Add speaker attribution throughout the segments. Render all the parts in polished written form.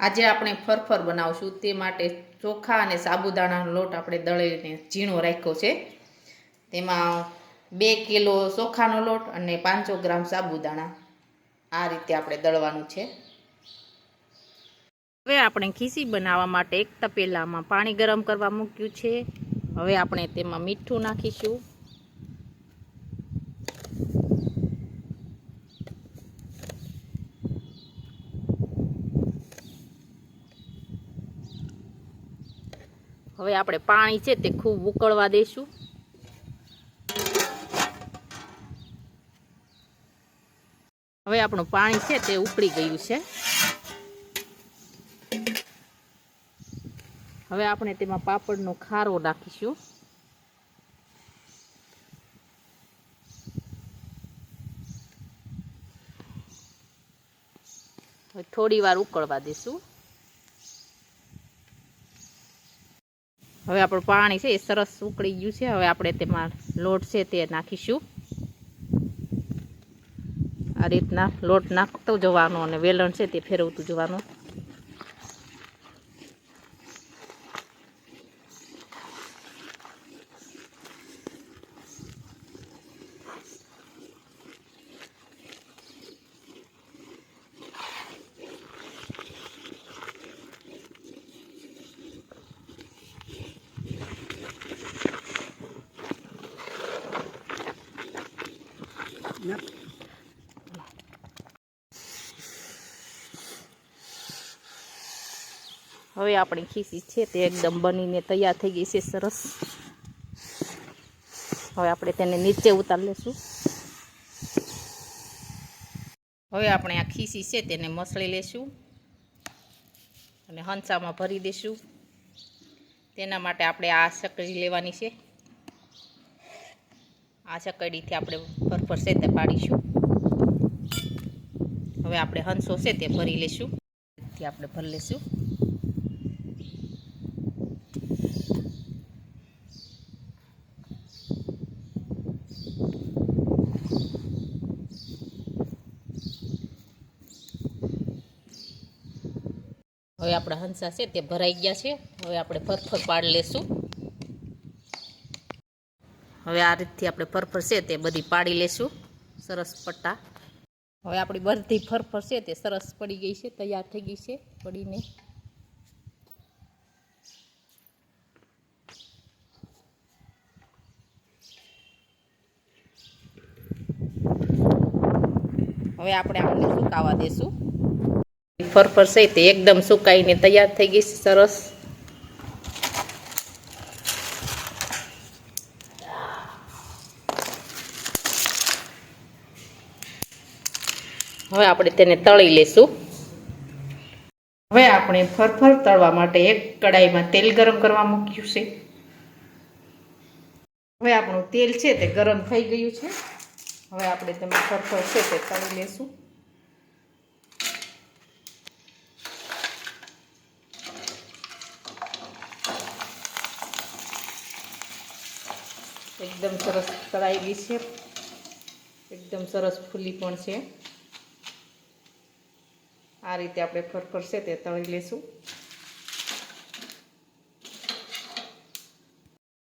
Speaker 1: આજે આપણે ફરફર બનાવશું તે માટે ચોખા અને સાબુદાણાનો લોટ આપણે દળીને ઝીણો રાખ્યો છે। તેમાં 2 કિલો ચોખાનો લોટ અને 500 ગ્રામ સાબુદાણા આ રીતે આપણે દળવાનું છે। હવે આપણે ખીસી બનાવવા માટે એક તપેલામાં પાણી ગરમ કરવા મૂક્યું છે। હવે આપણે તેમાં મીઠું નાખીશું। હવે આપણે પાણી છે તે ખૂબ ઉકળવા દઈશું। હવે આપણું પાણી છે તે ઉકળી ગયું છે। હવે આપણે તેમાં પાપડનો ખારો નાખીશું। હવે થોડી વાર ઉકળવા દઈશું। હવે આપણું પાણી છે એ સરસ ઉકળી ગયું છે। હવે આપણે તેમાં લોટ છે તે નાખીશું। આ રીતના લોટ નાખતો જવાનો અને વેલણ છે તે ફેરવતું જવાનું। હવે આપણી ખીસી છે તે એકદમ બનીને તૈયાર થઈ ગઈ છે સરસ। હવે આપણે તેને નીચે ઉતારી લેશું। હવે આપણે આ ખીસી છે તેને મસળી લેશું અને હંસામાં ભરી દેશું। તેના માટે આપણે આ સકડી લેવાની છે। આ સકડીથી આપણે ફરફર છે તે પાડીશું। હવે આપણે હંસો છે તે ભરી લેશું। થી આપણે ભરી લેશું। હવે આપણા હંસા છે તે ભરાઈ ગયા છે। હવે આપણે ફરફર પાડી લેશું। હવે આ રીતથી આપણે ફરફર છે તે બધી પાડી લેશું સરસ પટ્ટા। હવે આપણી બધી ફરફર છે તે સરસ પડી ગઈ છે, તૈયાર થઈ ગઈ છે પડીને। હવે આપણે આને સુકાવા દેશું। ફરફર છે તે એકદમ સુકાઈને તૈયાર થઈ ગઈ છે સરસ। હવે આપણે તેને તળી લેશું। હવે આપણે ફરફર તળવા માટે એક કડાઈમાં તેલ ગરમ કરવા મૂક્યું છે। હવે આપણું તેલ છે તે ગરમ થઈ ગયું છે। હવે આપણે તેમાં ફરફર છે તે તળી લેશું। એકદમ સરસ તળાઈ ગઈ છે, એકદમ સરસ ફૂલી પણ છે। આ રીતે આપણે ફરફર છે તે તળી લેશું।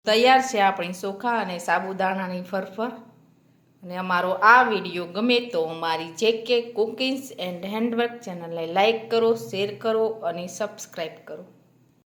Speaker 1: તૈયાર છે આપણી ચોખા અને સાબુદાણાની ફરફર। અને અમારો આ વિડીયો ગમે તો અમારી JK કુકિંગ્સ એન્ડ હેન્ડવર્ક ચેનલને લાઈક કરો, શેર કરો અને સબસ્ક્રાઈબ કરો।